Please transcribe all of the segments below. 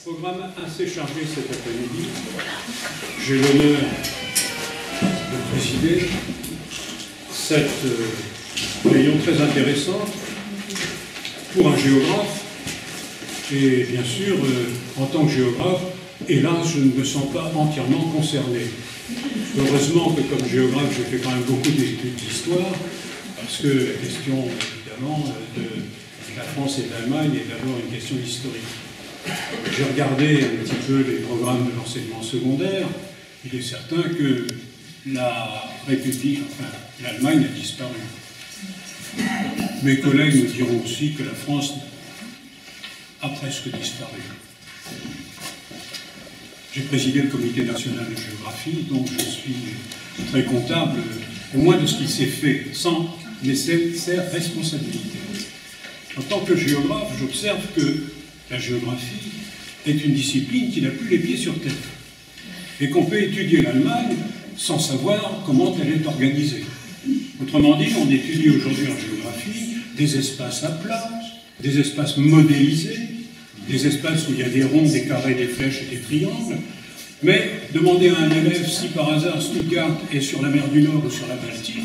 Programme assez chargé cet après-midi. J'ai l'honneur de présider cette réunion très intéressante pour un géographe. Et bien sûr, en tant que géographe, hélas, je ne me sens pas entièrement concerné. Heureusement que comme géographe, j'ai fait quand même beaucoup d'études d'histoire, parce que la question, évidemment, de la France et de l'Allemagne est d'abord une question historique. J'ai regardé un petit peu les programmes de l'enseignement secondaire. Il est certain que la République, enfin l'Allemagne a disparu. Mes collègues me diront aussi que la France a presque disparu. J'ai présidé le Comité national de géographie, donc je suis très comptable, au moins de ce qui s'est fait, sans nécessaire responsabilité. En tant que géographe, j'observe que la géographie est une discipline qui n'a plus les pieds sur terre, et qu'on peut étudier l'Allemagne sans savoir comment elle est organisée. Autrement dit, on étudie aujourd'hui en géographie des espaces à plat, des espaces modélisés, des espaces où il y a des ronds, des carrés, des flèches et des triangles, mais demandez à un élève si par hasard Stuttgart est sur la mer du Nord ou sur la Baltique,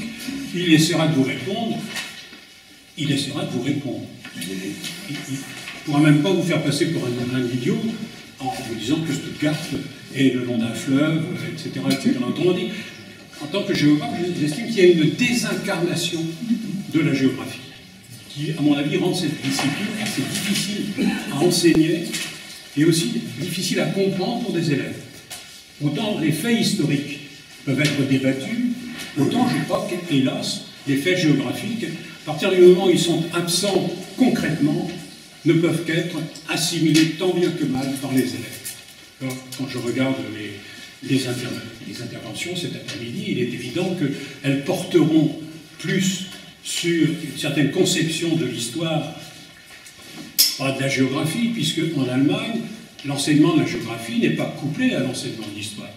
il essaiera de vous répondre. Il essaiera de vous répondre. Il ne pourra même pas vous faire passer pour un idiot en vous disant que Stuttgart est le long d'un fleuve, etc., etc. Autrement dit, en tant que géographe, j'estime qu'il y a une désincarnation de la géographie, qui, à mon avis, rend cette discipline assez difficile à enseigner et aussi difficile à comprendre pour des élèves. Autant les faits historiques peuvent être débattus, autant je crois qu'hélas, les faits géographiques, à partir du moment où ils sont absents concrètement, ne peuvent qu'être assimilés tant bien que mal par les élèves. Alors, quand je regarde les interventions cet après-midi, il est évident qu'elles porteront plus sur une certaine conception de l'histoire, pas de la géographie, puisque en Allemagne, l'enseignement de la géographie n'est pas couplé à l'enseignement de l'histoire.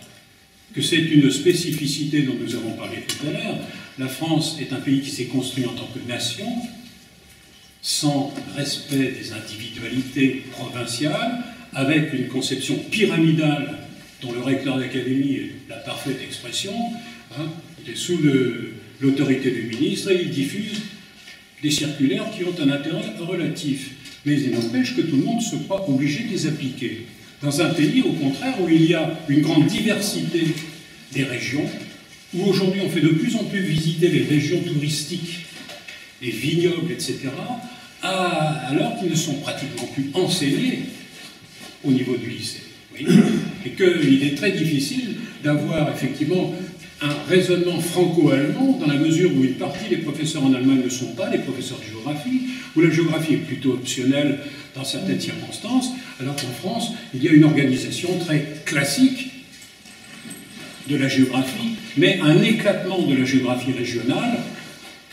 Que c'est une spécificité dont nous avons parlé tout à l'heure. La France est un pays qui s'est construit en tant que nation, sans respect des individualités provinciales, avec une conception pyramidale dont le recteur d'académie est la parfaite expression. Il est sous l'autorité du ministre et il diffuse des circulaires qui ont un intérêt relatif. Mais il n'empêche que tout le monde se croit obligé de les appliquer. Dans un pays, au contraire, où il y a une grande diversité des régions, où aujourd'hui on fait de plus en plus visiter les régions touristiques, les vignobles, etc., alors qu'ils ne sont pratiquement plus enseignés au niveau du lycée. Oui. Et qu'il est très difficile d'avoir effectivement un raisonnement franco-allemand dans la mesure où une partie des professeurs en Allemagne ne sont pas des professeurs de géographie, où la géographie est plutôt optionnelle dans certaines circonstances, alors qu'en France, il y a une organisation très classique de la géographie, mais un éclatement de la géographie régionale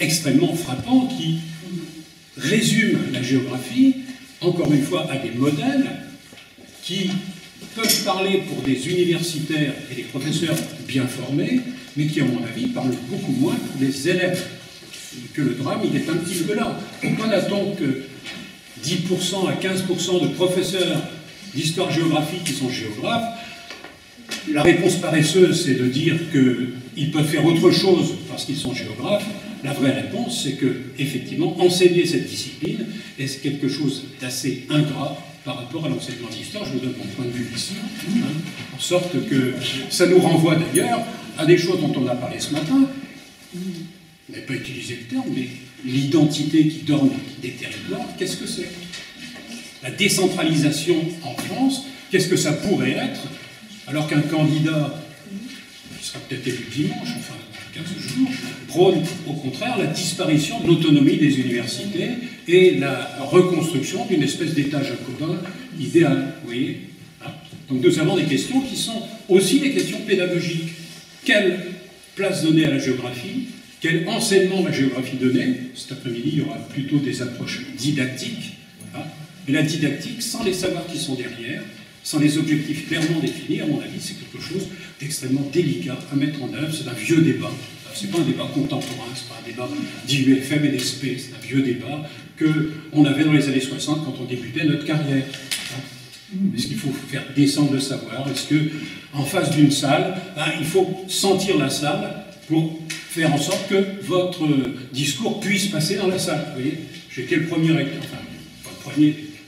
extrêmement frappant qui résume la géographie, encore une fois, à des modèles qui peuvent parler pour des universitaires et des professeurs bien formés, mais qui, à mon avis, parlent beaucoup moins pour les élèves. Que le drame, il est un petit peu là. Pourquoi n'a-t-on que 10% à 15% de professeurs d'histoire-géographie qui sont géographes? La réponse paresseuse, c'est de dire qu'ils peuvent faire autre chose parce qu'ils sont géographes. La vraie réponse, c'est que, effectivement, enseigner cette discipline est quelque chose d'assez ingrat par rapport à l'enseignement d'histoire. Je vous donne mon point de vue ici, en sorte que ça nous renvoie d'ailleurs à des choses dont on a parlé ce matin. On n'a pas utilisé le terme, mais l'identité qui donne des territoires, qu'est-ce que c'est? La décentralisation en France, qu'est-ce que ça pourrait être, alors qu'un candidat, qui sera peut-être élu dimanche, enfin 15 jours, prône au contraire la disparition de l'autonomie des universités et la reconstruction d'une espèce d'État jacobin idéal. Vous voyez, donc nous avons des questions qui sont aussi des questions pédagogiques. Quelle place donner à la géographie? Quel enseignement la géographie donner? Cet après-midi, il y aura plutôt des approches didactiques. Mais la didactique, sans les savoirs qui sont derrière, sans les objectifs clairement définis, à mon avis, c'est quelque chose d'extrêmement délicat à mettre en œuvre. C'est un vieux débat. Ce n'est pas un débat contemporain, ce n'est pas un débat d'IUFM et d'ESP, c'est un vieux débat qu'on avait dans les années 60 quand on débutait notre carrière. Est-ce qu'il faut faire descendre le savoir? Est-ce qu'en face d'une salle, il faut sentir la salle pour faire en sorte que votre discours puisse passer dans la salle? Vous voyez, j'étais le premier recteur, enfin,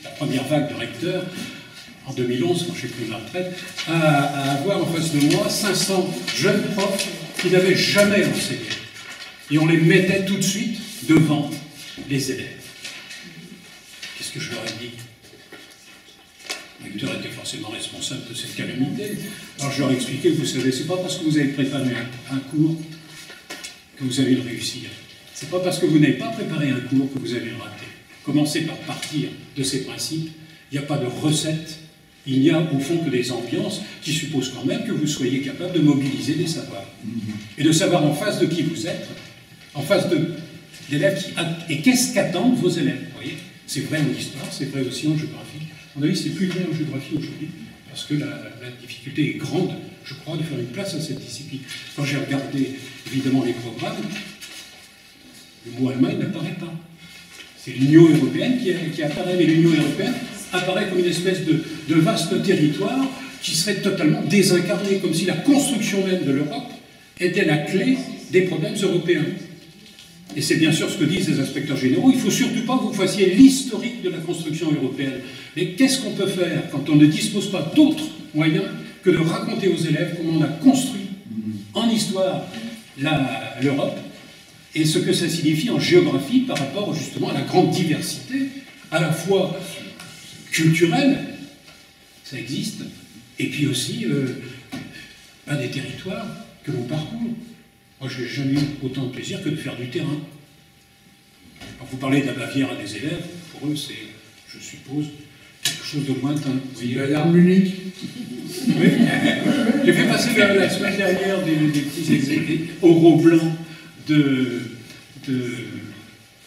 la première vague de recteurs, en 2011, quand j'ai pris ma retraite, à avoir en face de moi 500 jeunes profs qui n'avaient jamais enseigné. Et on les mettait tout de suite devant les élèves. Qu'est-ce que je leur ai dit? Le recteur était forcément responsable de cette calamité. Alors je leur ai expliqué, vous savez, c'est pas parce que vous avez préparé un cours que vous allez le réussir. C'est pas parce que vous n'avez pas préparé un cours que vous allez le rater. Commencez par partir de ces principes. Il n'y a pas de recette. Il n'y a au fond que des ambiances qui supposent quand même que vous soyez capable de mobiliser des savoirs. Et de savoir en face de qui vous êtes, en face d'élèves et qu'est-ce qu'attendent vos élèves. Vous voyez, c'est vrai en histoire, c'est vrai aussi en géographie. À mon avis, c'est plus vrai en géographie aujourd'hui, parce que la difficulté est grande, je crois, de faire une place à cette discipline. Quand j'ai regardé, évidemment, les programmes, le mot Allemagne n'apparaît pas. C'est l'Union européenne qui apparaît, mais l'Union européenne apparaît comme une espèce de vaste territoire qui serait totalement désincarné, comme si la construction même de l'Europe était la clé des problèmes européens. Et c'est bien sûr ce que disent les inspecteurs généraux, il ne faut surtout pas que vous fassiez l'historique de la construction européenne. Mais qu'est-ce qu'on peut faire quand on ne dispose pas d'autres moyens que de raconter aux élèves comment on a construit en histoire l'Europe et ce que ça signifie en géographie par rapport justement à la grande diversité, à la fois culturelle, ça existe, et puis aussi des territoires que l'on parcourt. Moi, je n'ai jamais eu autant de plaisir que de faire du terrain. Quand vous parlez de la Bavière à des élèves, pour eux, c'est, je suppose, quelque chose de lointain. Oui, à Munich. Oui. J'ai fait passer la semaine dernière des petits oraux blancs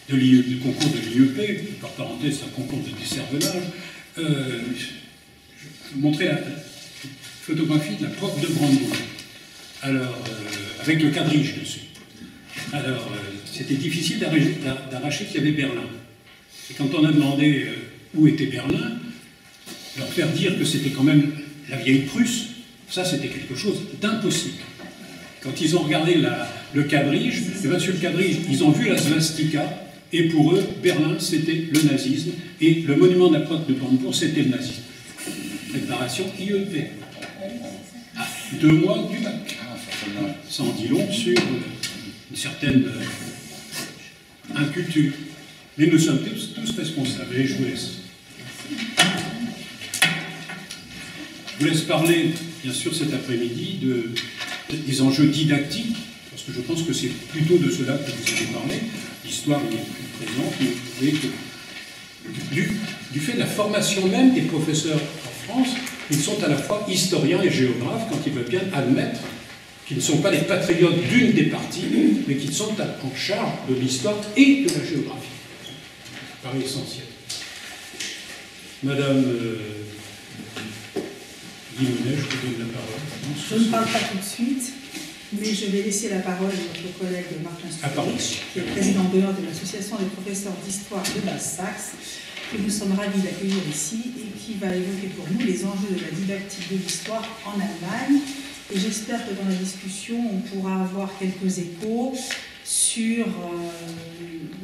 du concours de l'IEP, par parenthèse, c'est un concours de décervelage. Je montrais la photographie de la prof de Brandebourg. Alors, avec le quadrige dessus. Alors, c'était difficile d'arracher qu'il y avait Berlin. Et quand on a demandé où était Berlin, leur faire dire que c'était quand même la vieille Prusse, ça c'était quelque chose d'impossible. Quand ils ont regardé le quadrige, et bien sur le quadrige, ils ont vu la swastika, et pour eux, Berlin c'était le nazisme, et le monument de la prof de Brandebourg c'était le nazisme. Préparation IEP. 2 mois du bac. Ça en dit long sur une certaine inculture. Mais nous sommes tous responsables. Et je vous laisse. Je vous laisse parler, bien sûr, cet après-midi des enjeux didactiques, parce que je pense que c'est plutôt de cela que vous allez parler. L'histoire est plus présente, mais vous voyez que du fait de la formation même des professeurs en France, ils sont à la fois historiens et géographes quand ils veulent bien admettre qu'ils ne sont pas les patriotes d'une des parties, mais qu'ils sont en charge de l'histoire et de la géographie. Ça paraît essentiel. Madame Guimonet, je vous donne la parole. Je ne parle pas tout de suite, mais je vais laisser la parole à notre collègue Martin Stulich, qui est président d'honneur de l'Association des professeurs d'histoire de Basse-Saxe, que nous sommes ravis d'accueillir ici et qui va évoquer pour nous les enjeux de la didactique de l'histoire en Allemagne. Et j'espère que dans la discussion, on pourra avoir quelques échos sur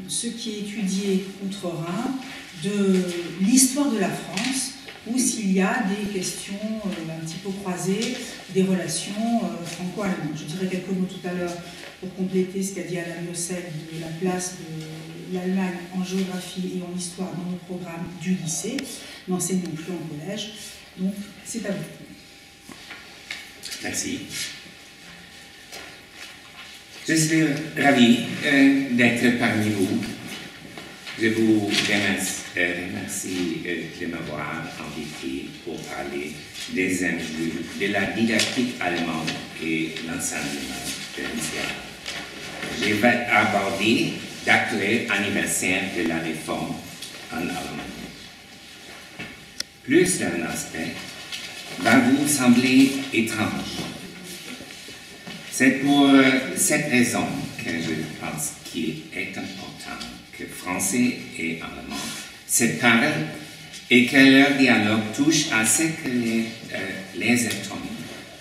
ce qui est étudié outre-Rhin de l'histoire de la France, ou s'il y a des questions un petit peu croisées, des relations franco-allemandes. Je dirais quelques mots tout à l'heure pour compléter ce qu'a dit Alain Miossel de la place de l'Allemagne en géographie et en histoire dans le programme du lycée. N'enseignons plus en collège. Donc, c'est à vous. Merci. Je suis ravi d'être parmi vous. Je vous remercie de m'avoir invité pour parler des enjeux de la didactique allemande et l'enseignement de l'histoire. Je vais aborder d'actuel anniversaire de la réforme en Allemagne. Plus d'un aspect va vous sembler étrange. C'est pour cette raison que je pense qu'il est important que français et allemand se parlent et que leur dialogue touche à ce que les étonne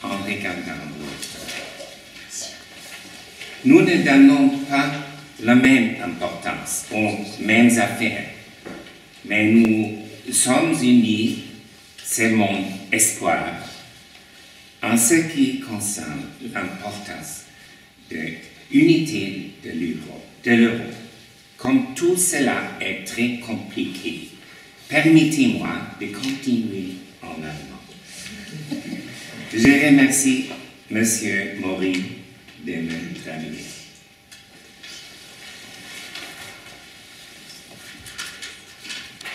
en regardant l'autre. Nous ne donnons pas la même importance aux mêmes affaires, mais nous sommes unis, c'est mon espoir, en ce qui concerne l'importance de l'unité de l'Europe. Comme tout cela est très compliqué, permettez-moi de continuer en allemand. Je remercie M. Maury de me traduire.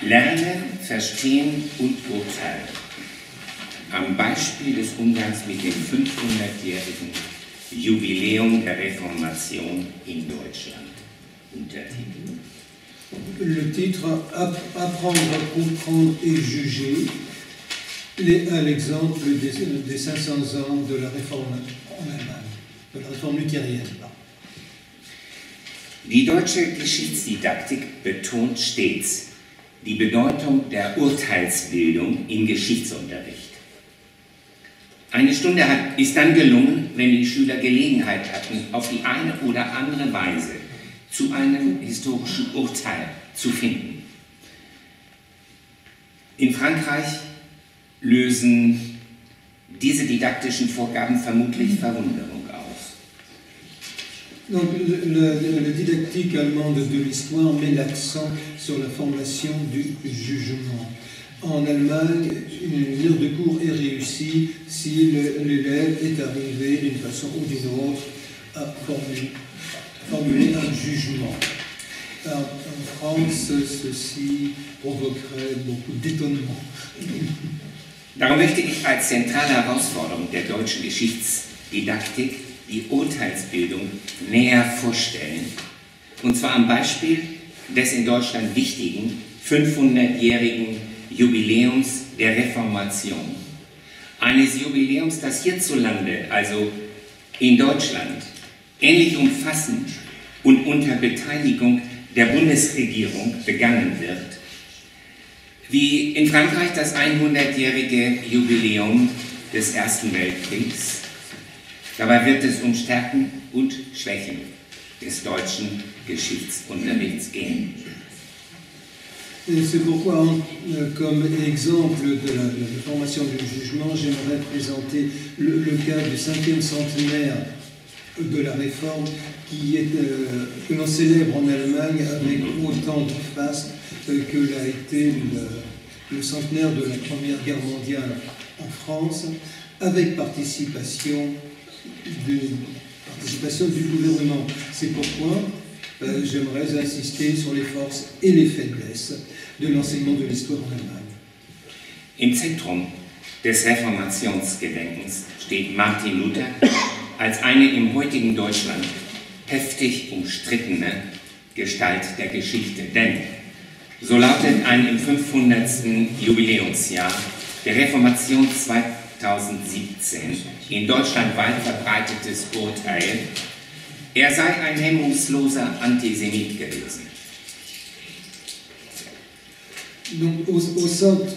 Lernen, verstehen und urteilen. Am Beispiel des Umgangs mit dem 500-jährigen Jubiläum der Reformation in Deutschland. Untertitel. Le titre Apprendre, comprendre et juger, à l'exemple des 500 ans de la réforme en Allemagne, de la réforme luthérienne. Die deutsche Geschichtsdidaktik betont stets die Bedeutung der Urteilsbildung im Geschichtsunterricht. Eine Stunde ist dann gelungen, wenn die Schüler Gelegenheit hatten, auf die eine oder andere Weise zu einem historischen Urteil zu finden. In Frankreich lösen diese didaktischen Vorgaben vermutlich Verwunderung aus. Donc, la didactique allemande de l'histoire met l'accent sur la formation du jugement. En Allemagne, une heure de cours est réussie si l'élève est arrivé d'une façon ou d'une autre à formuler un jugement. En France, ceci provoquerait beaucoup d'étonnement. Darum möchte ich als zentrale Herausforderung der deutschen Geschichtsdidaktik die Urteilsbildung näher vorstellen, und zwar am Beispiel des in Deutschland wichtigen 500-jährigen Jubiläums der Reformation. Eines Jubiläums, das hierzulande, also in Deutschland, ähnlich umfassend und unter Beteiligung der Bundesregierung begangen wird, wie in Frankreich das 100-jährige Jubiläum des Ersten Weltkriegs. Dabei wird es um Stärken und Schwächen des deutschen Geschichtsunterrichts gehen. C'est pourquoi, comme exemple de la formation du jugement, j'aimerais présenter le cas du 5e centenaire de la Réforme que l'on célèbre en Allemagne avec autant d'emphase que l'a été le centenaire de la Première Guerre mondiale en France, avec participation du gouvernement. C'est pourquoi j'aimerais insister sur les forces et les faiblesses de l'enseignement de l'histoire en Allemagne. Im Zentrum des Reformationsgedenkens steht Martin Luther als eine im heutigen Deutschland heftig umstrittene Gestalt der Geschichte. Denn, so lautet ein im 500. Jubiläumsjahr der Reformation 2017 in Deutschland weit verbreitetes Urteil, er sei ein hemmungsloser Antisemit gewesen. Donc, au centre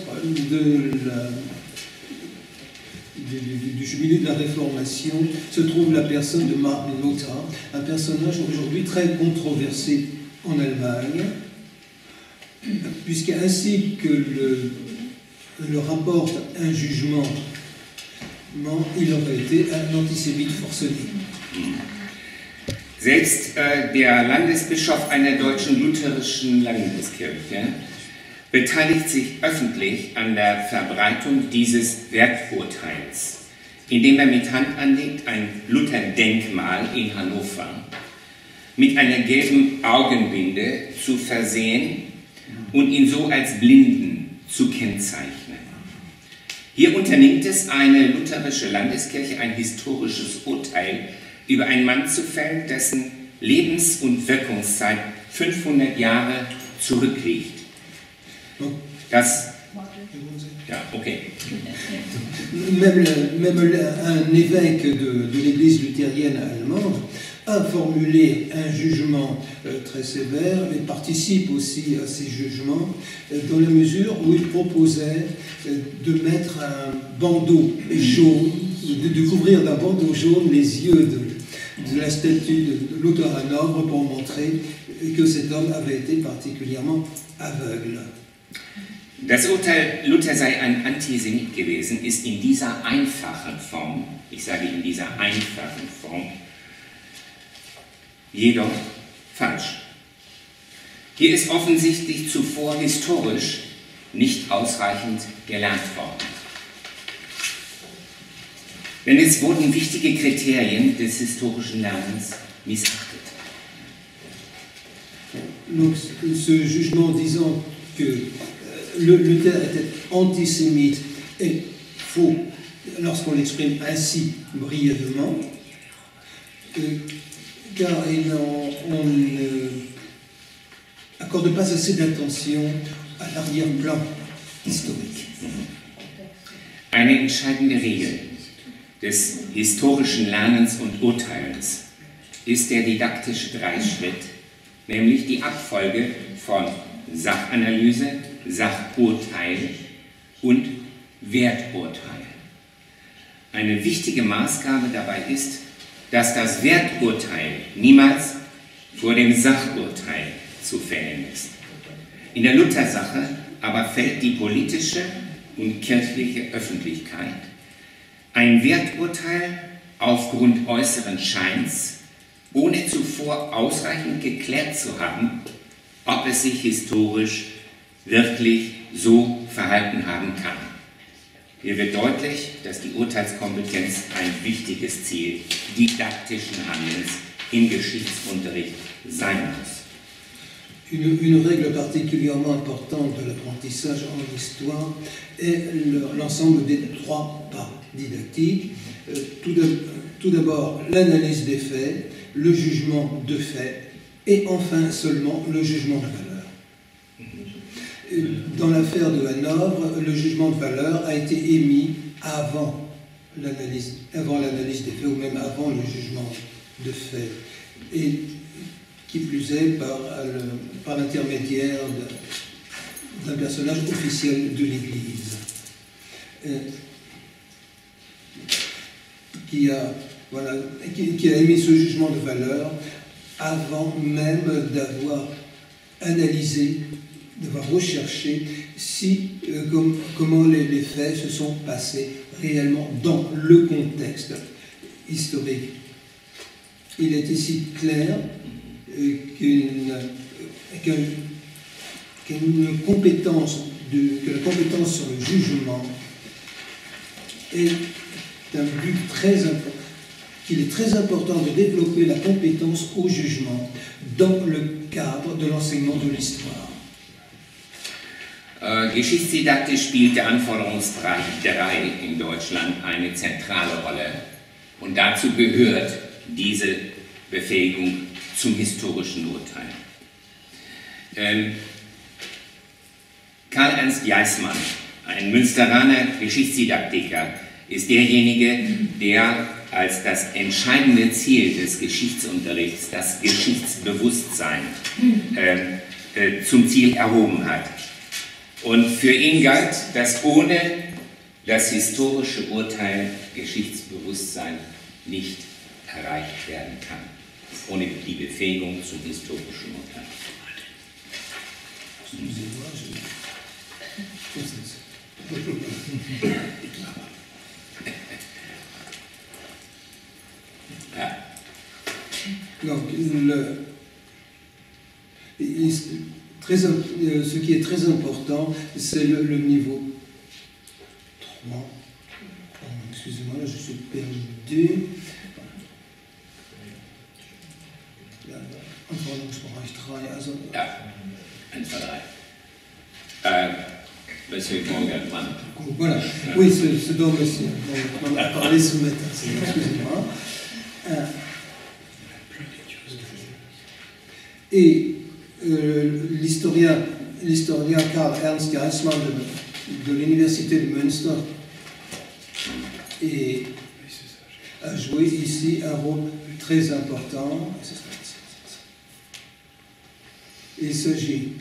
du jubilé de la Réformation se trouve la personne de Martin Luther, un personnage aujourd'hui très controversé en Allemagne, puisque ainsi que le rapporte un jugement, il aurait été un antisémite forcené. Selbst der Landesbischof einer deutschen lutherischen Landeskirche beteiligt sich öffentlich an der Verbreitung dieses Werturteils, indem er mit Hand anlegt ein Luther-Denkmal in Hannover mit einer gelben Augenbinde zu versehen und ihn so als Blinden zu kennzeichnen. Hier unternimmt es eine lutherische Landeskirche, ein historisches Urteil über einen Mann zu fällen, dessen Lebens- und Wirkungszeit 500 Jahre zurückliegt. Das, ja, okay. Même un évêque de l'église luthérienne allemande a formulé un jugement très sévère, mais participe aussi à ces jugements dans la mesure où il proposait de mettre un bandeau jaune, de couvrir d'un bandeau jaune les yeux de la statue de l'auteur Hanovre pour montrer que cet homme avait été particulièrement aveugle. Das Urteil, Luther sei ein Antisemit gewesen, ist in dieser einfachen Form, ich sage in dieser einfachen Form, jedoch falsch. Hier ist offensichtlich zuvor historisch nicht ausreichend gelernt worden. Denn es wurden wichtige Kriterien des historischen Lernens missachtet. Donc, ce jugement disant que Luther était antisémite est faux lorsqu'on l'exprime ainsi brièvement, car on n'accorde pas assez d'attention à l'arrière-plan historique. Eine entscheidende Regel des historischen Lernens und Urteilens ist der didaktische Dreischritt, nämlich die Abfolge von Sachanalyse, Sachurteil und Werturteil. Eine wichtige Maßgabe dabei ist, dass das Werturteil niemals vor dem Sachurteil zu fällen ist. In der Luthersache aber fällt die politische und kirchliche Öffentlichkeit ein Werturteil aufgrund äußeren Scheins, ohne zuvor ausreichend geklärt zu haben, ob es sich historisch wirklich so verhalten haben kann. Hier wird deutlich, dass die Urteilskompetenz ein wichtiges Ziel didaktischen Handelns im Geschichtsunterricht sein muss. Une règle particulièrement importante de l'apprentissage en histoire est l'ensemble des trois pas didactiques. Tout d'abord, l'analyse des faits, le jugement de fait et enfin seulement le jugement de valeur. Dans l'affaire de Hanovre, le jugement de valeur a été émis avant l'analyse des faits ou même avant le jugement de fait. Et qui plus est par l'intermédiaire d'un personnage officiel de l'Église, qui a émis ce jugement de valeur avant même d'avoir analysé, d'avoir recherché comment les faits se sont passés réellement dans le contexte historique. Il est ici clair que la compétence sur le jugement est un but très important, qu'il est très important de développer la compétence au jugement dans le cadre de l'enseignement de l'histoire. Geschichtsdidaktik spielt der Anforderungsbereich 3 in Deutschland eine zentrale Rolle und dazu gehört diese Befähigung zum historischen Urteil. Karl Ernst Jeismann, ein Münsteraner Geschichtsdidaktiker, ist derjenige, der als das entscheidende Ziel des Geschichtsunterrichts das Geschichtsbewusstsein zum Ziel erhoben hat. Und für ihn galt, dass ohne das historische Urteil Geschichtsbewusstsein nicht erreicht werden kann. Ohne die Befähigung zum historischen Urteil. Donc, ce qui est très important, c'est le niveau 3. Excusez-moi, là je suis perdu. Anforderungsbereich 3. Also ja, 1, 2, 3. Monsieur Morgan-Mann. Voilà, oui, c'est dont monsieur on a parlé ce matin, excusez-moi. Et l'historien Karl Ernst Jeismann de l'université de Münster a joué ici un rôle très important. Il s'agit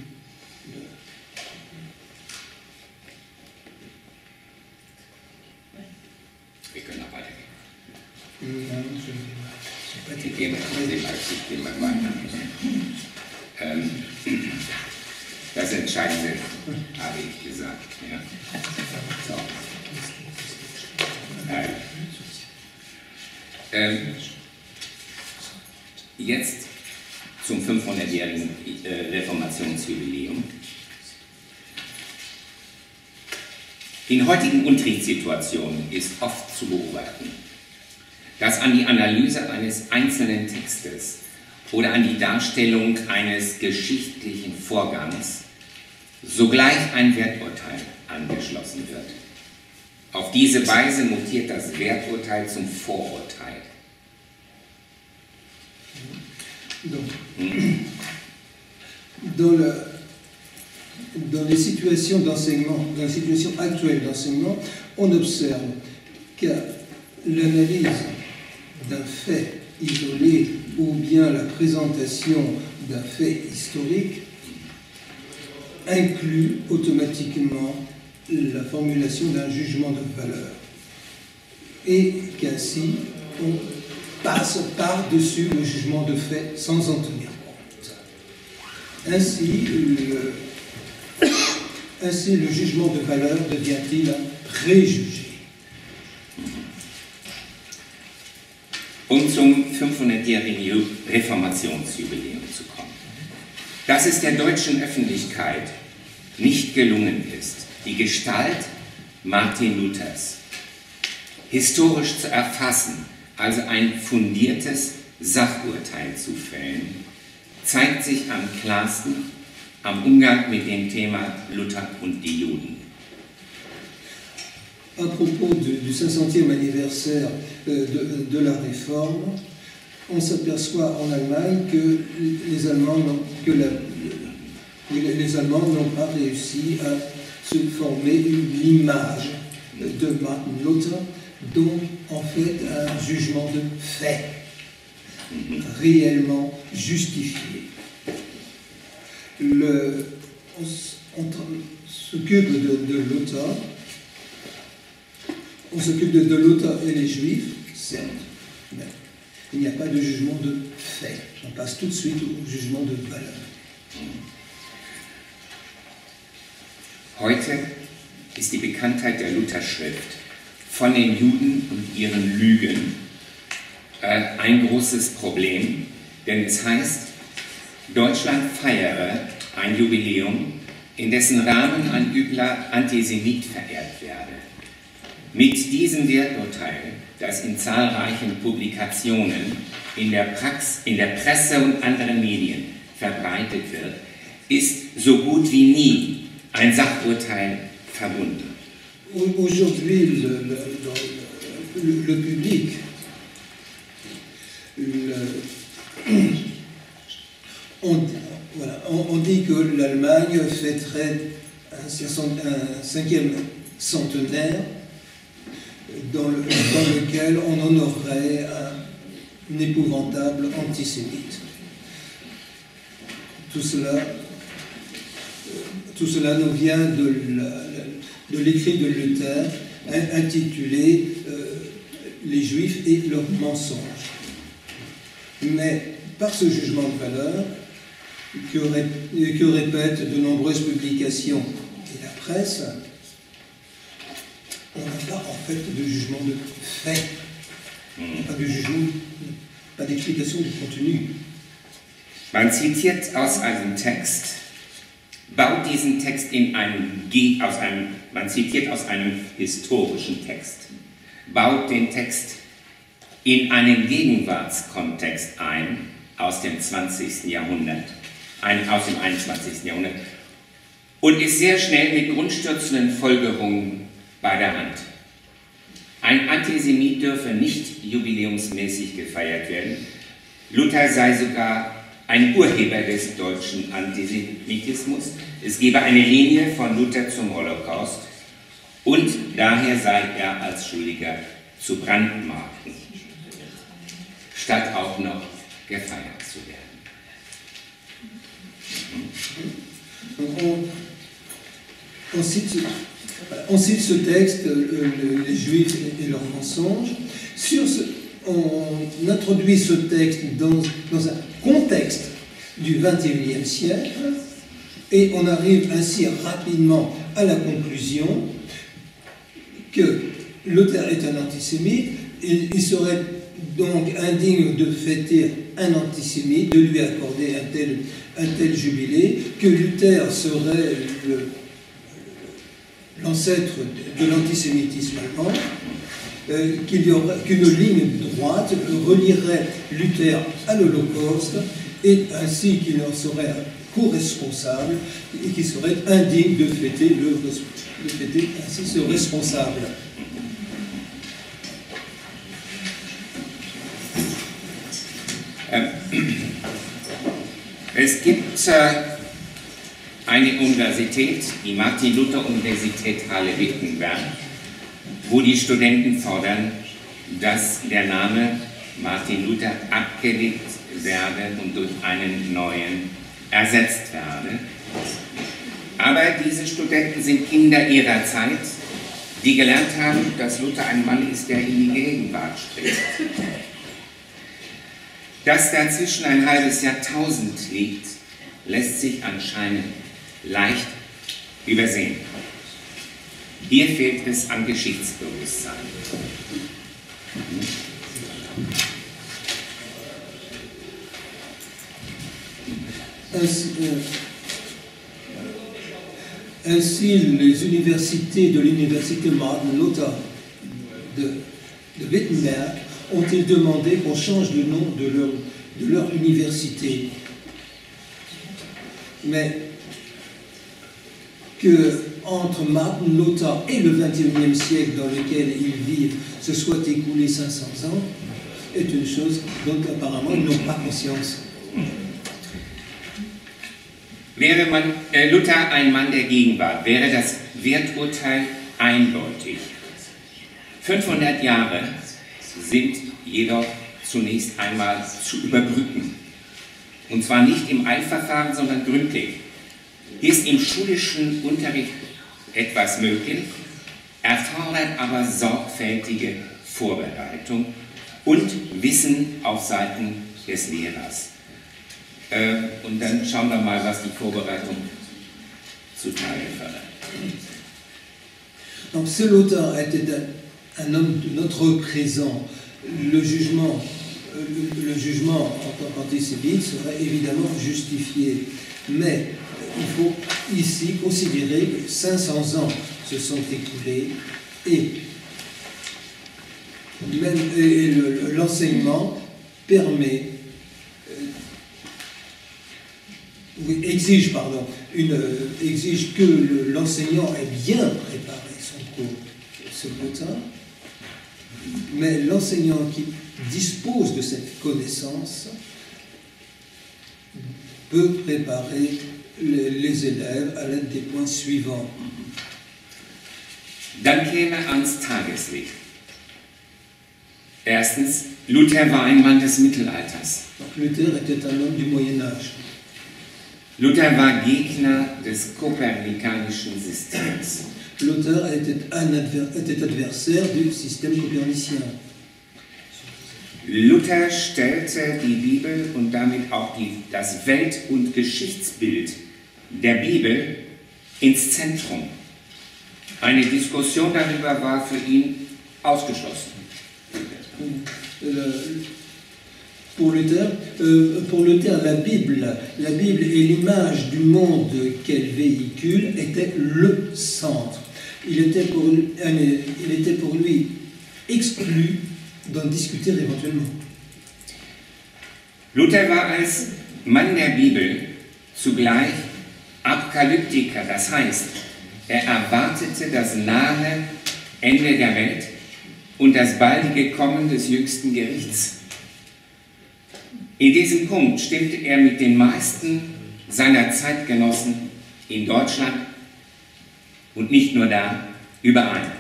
Das Entscheidende habe ich gesagt. Ja. So. Jetzt zum 500-jährigen Reformationsjubiläum. In heutigen Unterrichtssituationen ist oft zu beobachten, dass an die Analyse eines einzelnen Textes oder an die Darstellung eines geschichtlichen Vorgangs sogleich ein Werturteil angeschlossen wird. Auf diese Weise mutiert das Werturteil zum Vorurteil. Dans les situations d'enseignement, dans les situations actuelles d'enseignement, on observe que l'analyse d'un fait isolé ou bien la présentation d'un fait historique inclut automatiquement la formulation d'un jugement de valeur et qu'ainsi on passe par-dessus le jugement de fait sans en tenir compte. Ainsi, le jugement de valeur devient-il un préjugé. Um zum 500-jährigen Reformationsjubiläum zu kommen. Dass es der deutschen Öffentlichkeit nicht gelungen ist, die Gestalt Martin Luthers historisch zu erfassen, also ein fundiertes Sachurteil zu fällen, zeigt sich am klarsten am Umgang mit dem Thema Luther und die Juden. À propos du 500e anniversaire de la Réforme, on s'aperçoit en Allemagne que les Allemands n'ont pas réussi à se former une image de Martin Luther, donc en fait un jugement de fait réellement justifié. On s'occupe de Luther. On s'occupe de Luther et les Juifs, certes, mais il n'y a pas de jugement de fait. On passe tout de suite au jugement de valeur. Heute ist die Bekanntheit der Lutherschrift von den Juden und ihren Lügen ein großes Problem, denn es heißt, Deutschland feiere ein Jubiläum, in dessen Rahmen ein übler Antisemit verehrt werde. Mit diesem Werturteil, das in zahlreichen Publikationen in der Presse und anderen Medien verbreitet wird, ist so gut wie nie ein Sachurteil verbunden. Aujourd'hui, le public, on dit que l'Allemagne fêterait un 5e centenaire dans lequel on honorerait un épouvantable antisémite. Tout cela nous vient de l'écrit de Luther intitulé Les Juifs et leurs mensonges. Mais par ce jugement de valeur que répètent de nombreuses publications et la presse, on n'a pas en fait de jugement de fait, pas de jugement, pas d'explication du contenu. Man zitiert aus einem Text, baut diesen Text man zitiert aus einem historischen Text, baut den Text in einen Gegenwartskontext ein aus dem 20. Jahrhundert, aus dem 21. Jahrhundert und ist sehr schnell mit grundstürzenden Folgerungen bei der Hand. Ein Antisemit dürfe nicht jubiläumsmäßig gefeiert werden. Luther sei sogar ein Urheber des deutschen Antisemitismus. Es gebe eine Linie von Luther zum Holocaust und daher sei er als Schuldiger zu brandmarken. statt auch noch gefeiert zu werden. On cite ce texte, les Juifs et leurs mensonges. On introduit ce texte dans un contexte du XXIe siècle et on arrive ainsi rapidement à la conclusion que Luther est un antisémite. Il serait donc indigne de fêter un antisémite, de lui accorder un tel jubilé, que Luther serait l'ancêtre de l'antisémitisme allemand, qu'une ligne droite relierait Luther à l'Holocauste et ainsi qu'il en serait co-responsable et qu'il serait indigne de fêter ainsi ce responsable. Es gibt eine Universität, die Martin-Luther-Universität Halle-Wittenberg, wo die Studenten fordern, dass der Name Martin Luther abgelegt werde und durch einen neuen ersetzt werde. Aber diese Studenten sind Kinder ihrer Zeit, die gelernt haben, dass Luther ein Mann ist, der in die Gegenwart spricht. Dass dazwischen ein halbes Jahrtausend liegt, lässt sich anscheinend leicht übersehen. Hier fehlt es an Geschichtsbewusstsein. Ainsi, les universités de l'université Martin Luther de Wittenberg ont-ils demandé qu'on change le nom de leur université. Mais que entre Martin Luther et le XXIe siècle dans lequel ils vivent se soit écoulé 500 ans est une chose dont apparemment ils n'ont pas conscience. Wäre Luther ein Mann der Gegenwart, wäre das Werturteil eindeutig. 500 Jahre sind jedoch zunächst einmal zu überbrücken. Und zwar nicht im Eilverfahren, sondern gründlich. Hier ist im schulischen Unterricht etwas möglich, erfordert aber sorgfältige Vorbereitung und Wissen auf Seiten des Lehrers. Und dann schauen wir mal, was die Vorbereitung zutage fördert. Donc, si Luther était un homme de notre présent, le jugement en tant qu'antisémite serait évidemment justifié. Mais il faut ici considérer que 500 ans se sont écoulés et l'enseignement permet, exige que l'enseignant ait bien préparé son cours ce matin, mais l'enseignant qui dispose de cette connaissance peut préparer les élèves à l'aide des points suivants. Dann käme ans Tageslicht. Erstens, Luther war ein Mann des Mittelalters. Luther était un homme du Moyen-Âge. Luther war Gegner des kopernikanischen Systems. Luther était adversaire du système copernicien. Luther stellte die Bibel und damit auch das Welt- und Geschichtsbild der Bibel ins Zentrum. Eine Diskussion darüber war für ihn ausgeschlossen. Pour Luther, la Bible et l'image du monde qu'elle véhicule étaient le centre. Il était pour lui exclu d'en discuter éventuellement. Luther war als Mann der Bibel zugleich Apokalyptiker, das heißt, er erwartete das nahe Ende der Welt und das baldige Kommen des jüngsten Gerichts. In diesem Punkt stimmte er mit den meisten seiner Zeitgenossen in Deutschland und nicht nur da überein.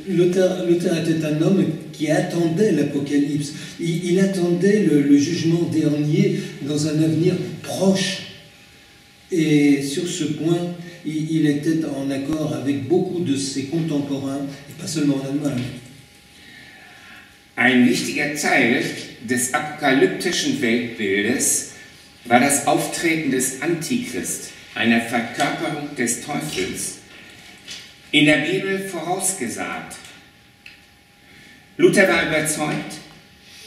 Luther était un homme qui attendait l'Apocalypse. Il attendait le jugement dernier dans un avenir proche. Et sur ce point, il était en accord avec beaucoup de ses contemporains, et pas seulement en Allemagne. Ein wichtiger Teil des apokalyptischen Weltbildes war das Auftreten des Antichrist, einer Verkörperung des Teufels, in der Bibel vorausgesagt. Luther war überzeugt,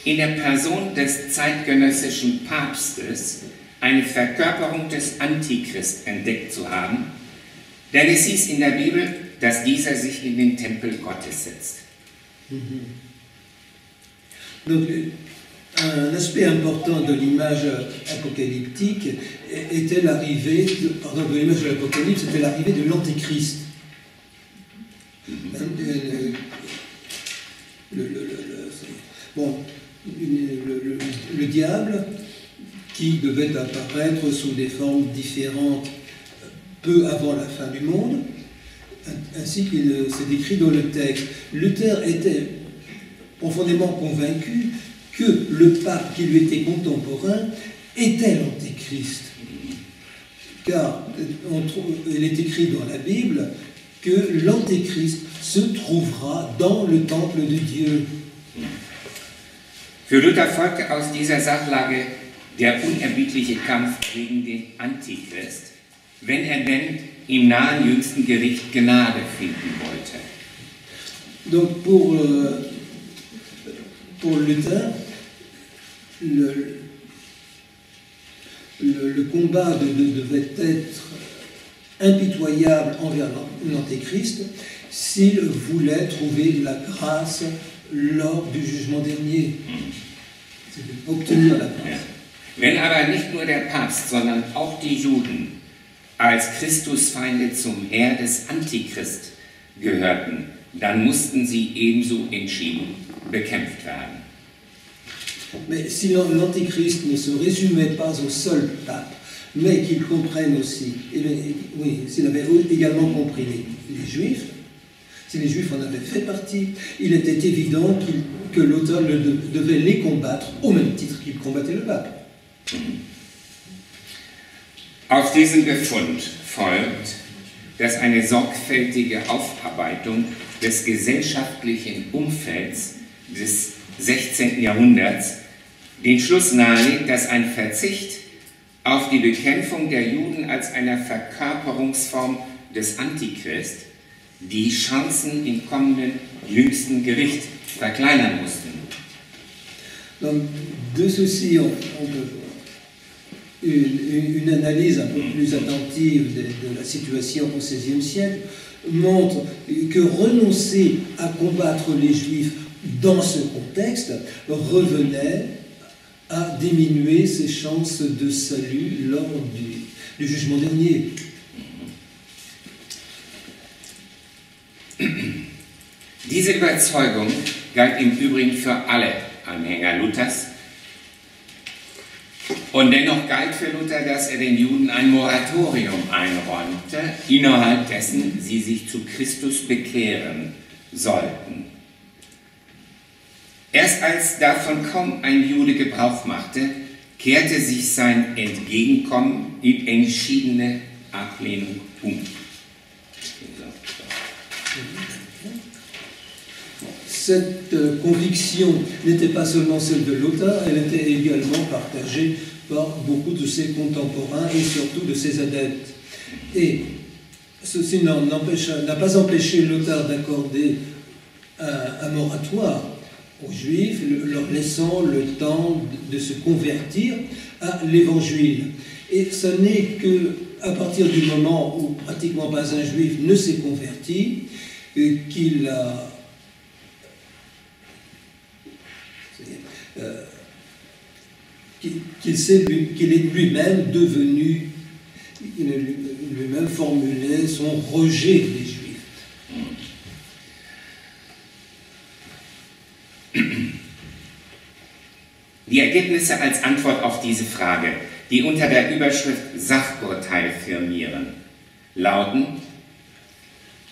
in der Person des zeitgenössischen Papstes eine Verkörperung des Antichrist entdeckt zu haben, denn es hieß in der Bibel, dass dieser sich in den Tempel Gottes setzt. Donc, un aspect important de l'image apocalyptique était l'arrivée, de l'image de l'Apocalypse, c'était l'arrivée de l'Antéchrist. Le diable, qui devait apparaître sous des formes différentes peu avant la fin du monde, ainsi qu'il s'est décrit dans le texte. Luther était profondément convaincu que le pape qui lui était contemporain était l'Antéchrist. Car il est écrit dans la Bible que l'Antéchrist se trouvera dans le temple de Dieu. Für Luther folgte aus dieser Sachlage der unerbittliche Kampf gegen den Antichrist, wenn er denn im nahen jüngsten Gericht Gnade finden wollte. Donc pour Luther, le combat devait être impitoyable envers l'Antéchrist s'il voulait trouver la grâce lors du jugement dernier. C'était obtenir la grâce. Wenn aber nicht nur der Papst, sondern auch die Juden als Christusfeinde zum Heer des Antichrist gehörten, dann mussten sie ebenso entschieden bekämpft werden. Mais si l'Antéchrist ne se résumait pas au seul pape, mais qu'il comprenne aussi, s'il avait également compris les Juifs, si les Juifs en avaient fait partie, il était évident que l'auteur devait les combattre au même titre qu'il combattait le pape. Aus diesem Befund folgt, dass eine sorgfältige Aufarbeitung des gesellschaftlichen Umfelds des 16. Jahrhunderts den Schluss nahelegt, dass ein Verzicht auf die Bekämpfung der Juden als einer Verkörperungsform des Antichrist die Chancen im kommenden jüngsten Gericht verkleinern mussten. Donc, de ceci, une analyse un peu plus attentive de la situation au XVIe siècle montre que renoncer à combattre les Juifs dans ce contexte revenait à diminuer ses chances de salut lors du jugement dernier. Diese Überzeugung galt im Übrigen für alle Anhänger Luthers. Und dennoch galt für Luther, dass er den Juden ein Moratorium einräumte, innerhalb dessen sie sich zu Christus bekehren sollten. Erst als davon kaum ein Jude Gebrauch machte, kehrte sich sein Entgegenkommen in entschiedene Ablehnung um. Cette conviction n'était pas seulement celle de Luther, elle était également partagée par beaucoup de ses contemporains et surtout de ses adeptes. Et ceci n'a pas empêché Luther d'accorder un moratoire aux Juifs, leur laissant le temps de se convertir à l'Évangile. Et ce n'est qu'à partir du moment où pratiquement pas un Juif ne s'est converti qu'il est lui-même devenu, lui-même formulé son rejet des Juifs. Die Ergebnisse als Antwort auf diese Frage, die unter der Überschrift Sachurteil firmieren, lauten: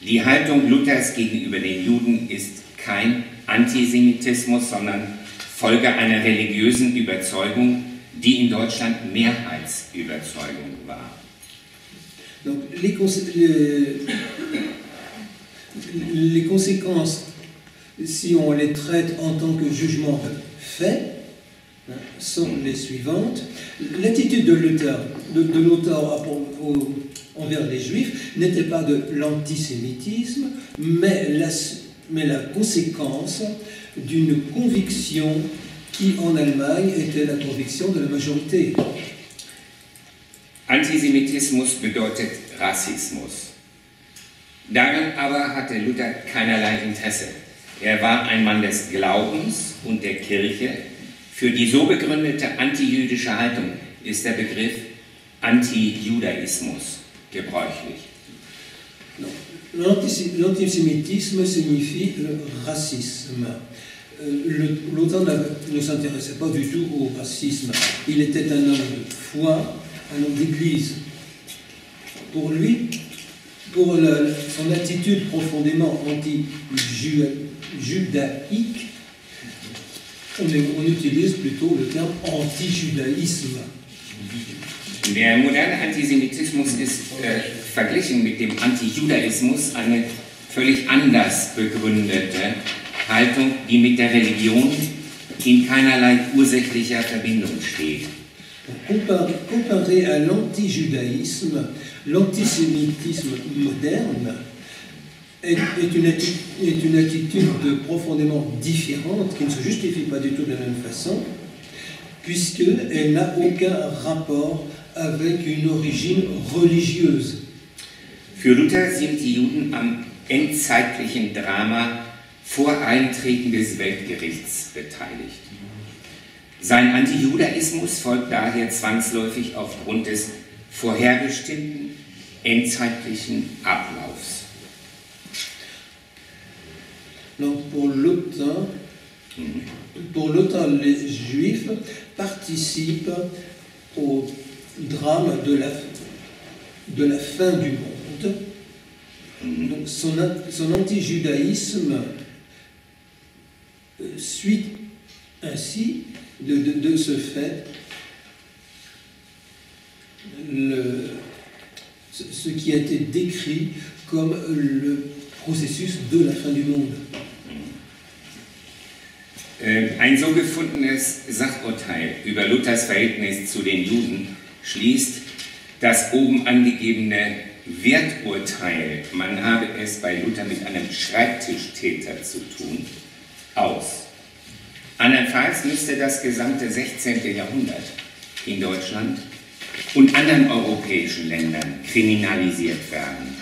Die Haltung Luthers gegenüber den Juden ist kein Antisemitismus, sondern Folge einer religiösen Überzeugung, die in Deutschland Mehrheitsüberzeugung war. Donc, les conséquences, si on les traite en tant que jugement fait, sont les suivantes. L'attitude de Luther envers les Juifs n'était pas de l'antisémitisme, mais la conséquence d'une conviction qui, en Allemagne, était la conviction de la majorité. Antisemitismus bedeutet Rassismus. Daran aber hatte Luther keinerlei Interesse. Er war ein Mann des Glaubens und der Kirche. Für die so begründete antijüdische Haltung ist der Begriff Antijudaismus gebräuchlich. L'antisémitisme signifie le racisme. L'auteur ne s'intéressait pas du tout au racisme. Il était un homme de foi, un homme d'église. Pour lui, son attitude profondément anti-judaïque, on utilise plutôt le terme anti-judaïsme. Der moderne Antisemitismus ist verglichen mit dem Antijudaismus eine völlig anders begründete Haltung, die mit der Religion in keinerlei ursächlicher Verbindung steht. Comparé à l'antijudaïsme, l'antisémitisme moderne est une attitude profondément différente qui ne se justifie pas du tout de la même façon, puisqu'elle n'a aucun rapport avec une origine religieuse. Für Luther sind die Juden am endzeitlichen Drama vor Eintreten des Weltgerichts beteiligt. Sein Antijudaismus folgt daher zwangsläufig aufgrund des vorherbestimmten endzeitlichen Ablaufs. Donc pour Luther, les Juifs participent au drame de la fin du monde. Donc son antijudaïsme suit ainsi de ce fait ce qui a été décrit comme le processus de la fin du monde. Ein so gefundenes Sachurteil über Luthers Verhältnis zu den Juden schließt das oben angegebene Werturteil, man habe es bei Luther mit einem Schreibtischtäter zu tun, aus. Andernfalls müsste das gesamte 16. Jahrhundert in Deutschland und anderen europäischen Ländern kriminalisiert werden.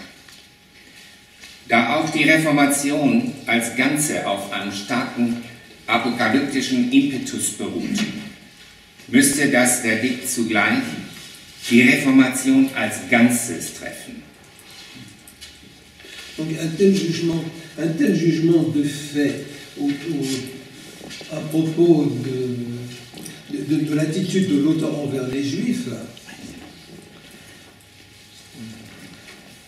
Da auch die Reformation als Ganze auf einem starken apokalyptischen Impetus beruht, müsste das Verdikt zugleich die Reformation als Ganzes treffen. Donc un tel jugement de fait à propos de l'attitude de l'auteur envers les Juifs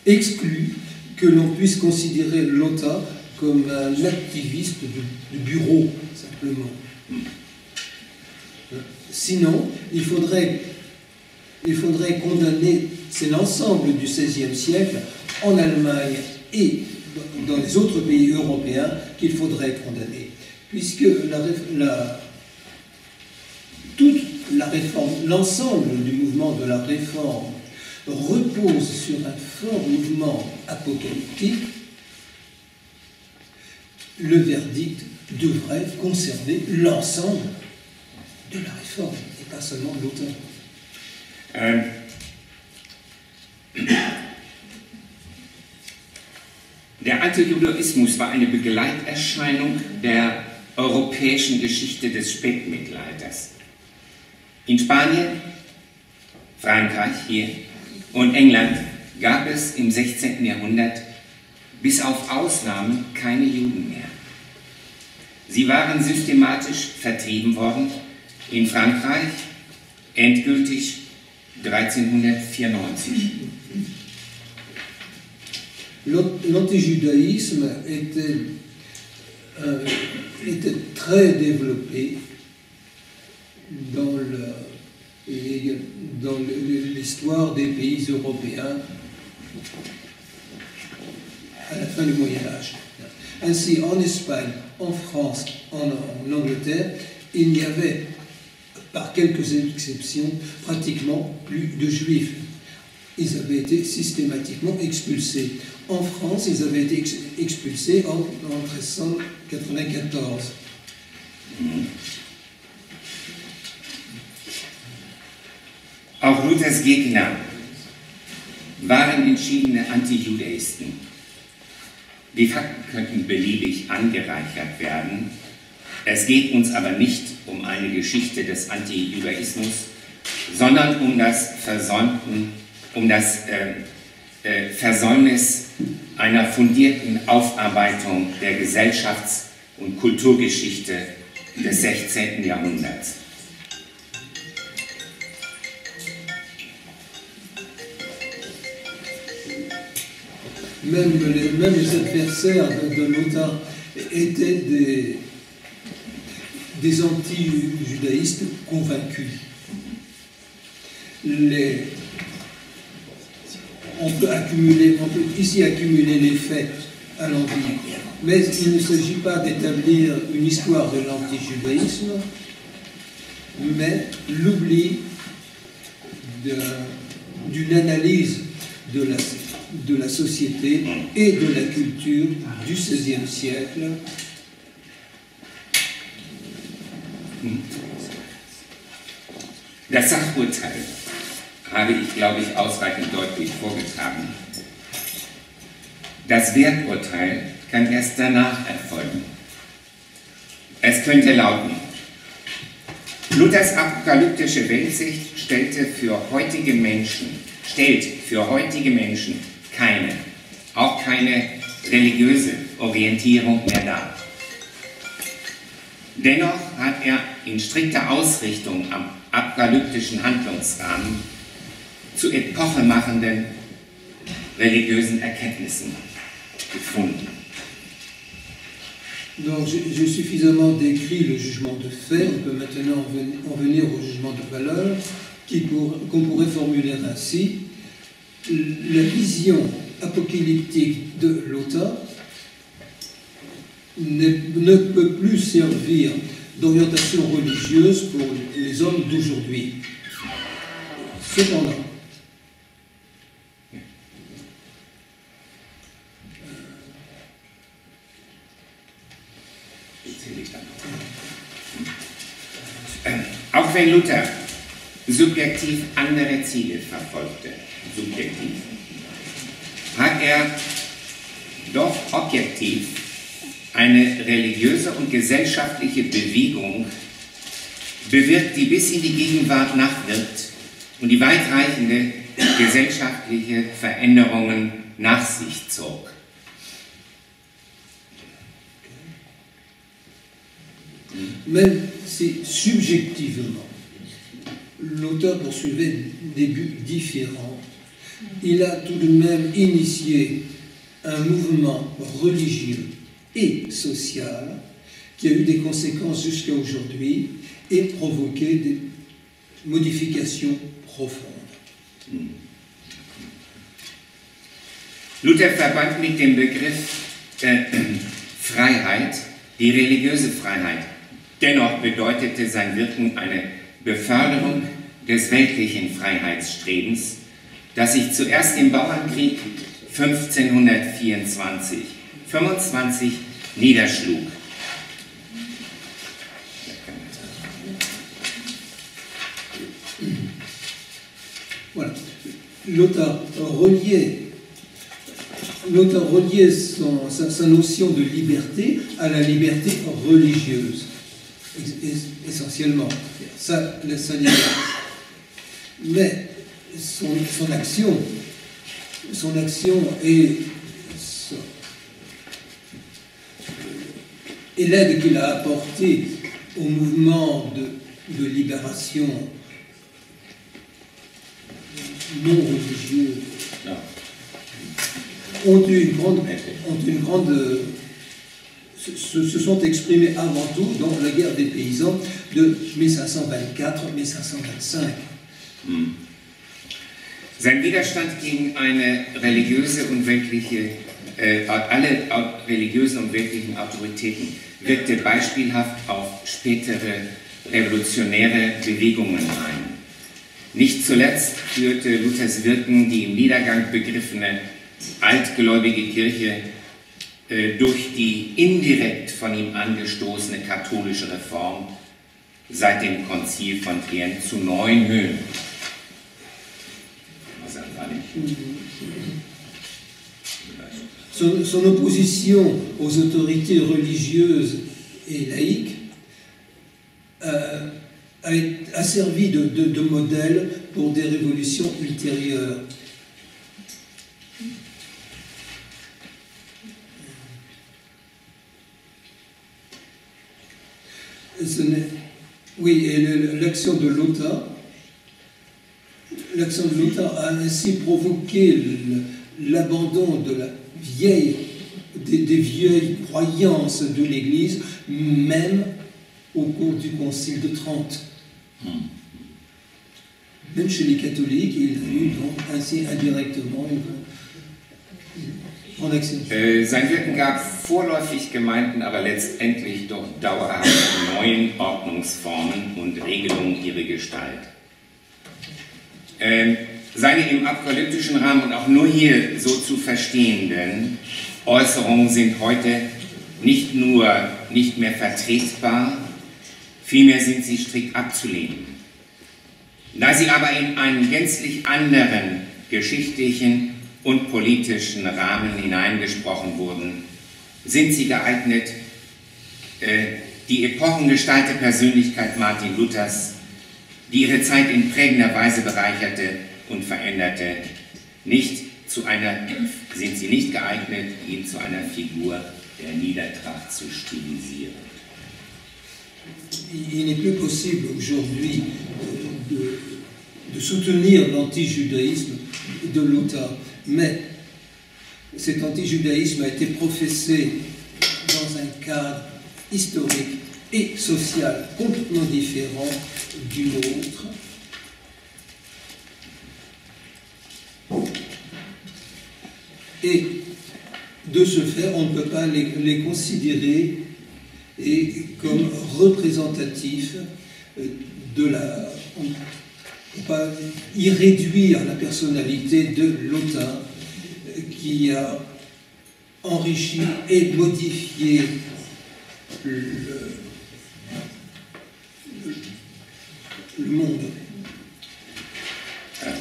exclut que l'on puisse considérer l'auteur comme un activiste du bureau, simplement. Sinon, il faudrait condamner, c'est l'ensemble du XVIe siècle, en Allemagne et dans les autres pays européens, qu'il faudrait condamner. Puisque toute la réforme, l'ensemble du mouvement de la réforme repose sur un fort mouvement apocalyptique, le verdict devrait concerner l'ensemble de la réforme et pas seulement l'auteur. Der Antijudaismus war eine Begleiterscheinung der europäischen Geschichte des Spätmittelalters. In Spanien, Frankreich hier und England gab es im 16. Jahrhundert bis auf Ausnahmen keine Juden mehr. Sie waren systematisch vertrieben worden, in Frankreich endgültig 1394. l'antijudaïsme était très développé dans l'histoire des pays européens à la fin du Moyen-Âge. Ainsi, en Espagne, en France, en Angleterre, il n'y avait, par quelques exceptions, pratiquement plus de juifs. Ils avaient été systématiquement expulsés. En France, ils avaient été expulsés en 1394. Auch Luthers Gegner waren entschiedene Antijudaisten. Die Fakten könnten beliebig angereichert werden. Es geht uns aber nicht um eine Geschichte des Antijudaismus, sondern um das Versäumnis einer fundierten Aufarbeitung der Gesellschafts- und Kulturgeschichte des 16. Jahrhunderts. Même les adversaires de Luther étaient des anti-judaïstes convaincus. On peut ici accumuler les faits à l'Empire, mais il ne s'agit pas d'établir une histoire de l'antijudaïsme, mais l'oubli d'une analyse de la société et de la culture du XVIe siècle. Das Sachurteil habe ich, glaube ich, ausreichend deutlich vorgetragen. Das Werturteil kann erst danach erfolgen. Es könnte lauten: Luthers apokalyptische Weltsicht stellt für heutige Menschen keine, auch keine religiöse Orientierung mehr dar. Dennoch hat er in strikter Ausrichtung am apokalyptischen Handlungsrahmen zu epochemachenden religiösen Erkenntnissen gefunden. Donc j'ai suffisamment décrit le jugement de fait, on peut maintenant en venir au jugement de valeur, qu'on pourrait formuler ainsi. La vision apocalyptique de Luther ne peut plus servir d'orientation religieuse pour les hommes d'aujourd'hui. Cependant, auch wenn Luther subjektiv andere Ziele verfolgte, hat er doch objektiv eine religiöse und gesellschaftliche Bewegung bewirkt, die bis in die Gegenwart nachwirkt und die weitreichende gesellschaftliche Veränderungen nach sich zog. Même si subjectivement l'auteur poursuivait des buts différents, il a tout de même initié un mouvement religieux et social qui a eu des conséquences jusqu'à aujourd'hui et provoqué des modifications profondes. Luther verband mit dem Begriff Freiheit die religiöse Freiheit. Dennoch bedeutete sein Wirken eine Beförderung des weltlichen Freiheitsstrebens, das sich zuerst im Bauernkrieg 1524-25 niederschlug. Voilà. Luther reliait sa notion de liberté à la liberté religieuse, essentiellement. Ça, sa liberté. Mais son action et l'aide qu'il a apportée au mouvement de libération non religieux se sont exprimés avant tout dans la guerre des paysans de 1524-1525. Sein Widerstand gegen eine religiöse und weltliche, alle religiösen und weltlichen Autoritäten wirkte beispielhaft auf spätere revolutionäre Bewegungen ein. Nicht zuletzt führte Luthers Wirken die im Niedergang begriffene altgläubige Kirche durch die indirekt von ihm angestoßene katholische Reform seit dem Konzil von Trient zu neuen Höhen. Son opposition aux autorités religieuses et laïques a servi de modèle pour des révolutions ultérieures. Oui, et l'action de Luther a ainsi provoqué l'abandon de des vieilles croyances de l'Église, même au cours du Concile de Trente. Même chez les catholiques, il a eu donc ainsi indirectement une grande action. Sein Wirken gab vorläufig gemeinten, aber letztendlich doch dauerhaft neuen Ordnungsformen und Regelungen ihre Gestalt. Seine im apokalyptischen Rahmen und auch nur hier so zu verstehenden Äußerungen sind heute nicht nur nicht mehr vertretbar, vielmehr sind sie strikt abzulehnen. Da sie aber in einen gänzlich anderen geschichtlichen und politischen Rahmen hineingesprochen wurden, sind sie geeignet, die epochengestellte Persönlichkeit Martin Luthers, die ihre Zeit in prägender Weise bereicherte und veränderte, sind sie nicht geeignet, ihn zu einer Figur der Niedertracht zu stilisieren. Il n'est plus possible aujourd'hui de soutenir l'antijudaïsme de Luther, mais cet antijudaïsme a été professé dans un cadre historique et social complètement différent du nôtre. Et de ce fait, on ne peut pas les considérer comme représentatifs de la... On ne peut pas y réduire la personnalité de Luther qui a enrichi et modifié le monde. On ne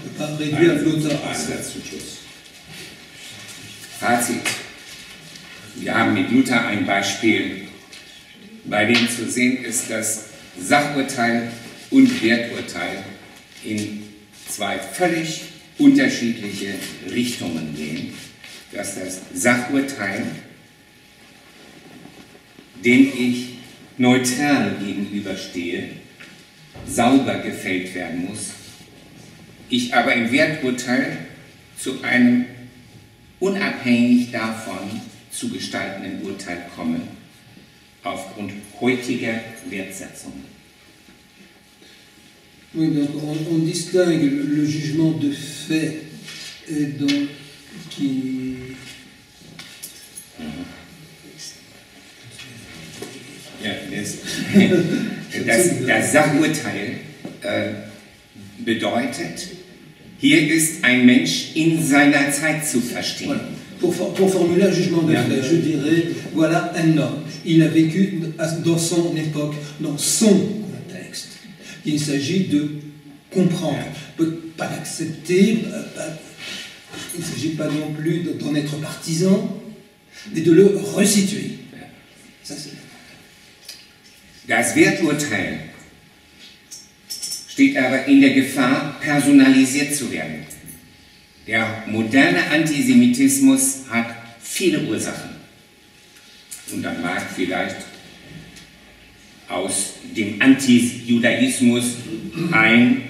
peut pas réduire Luther à ça. Fazit. Wir haben mit Luther ein Beispiel, bei dem zu sehen ist, dass Sachurteil und Werturteil in zwei völlig unterschiedliche Richtungen gehen. Dass das Sachurteil, dem ich neutral gegenüberstehe, sauber gefällt werden muss. Ich aber im Werturteil zu einem unabhängig davon zu gestaltenden Urteil komme, aufgrund heutiger Wertsetzungen. Oui, donc on distingue le jugement de fait qui... Ja, das Sachurteil bedeutet, hier ist ein Mensch in seiner Zeit zu verstehen. Pour formuler un jugement de fait, je dirais, voilà un homme, il a vécu dans son époque, dans son contexte. Il s'agit de comprendre, pas d'accepter, il ne s'agit pas non plus d'en être partisan, mais de le resituer. Ça, das Werturteil steht aber in der Gefahr, personalisiert zu werden. Der moderne Antisemitismus hat viele Ursachen. Und dann mag vielleicht aus dem Antijudaismus ein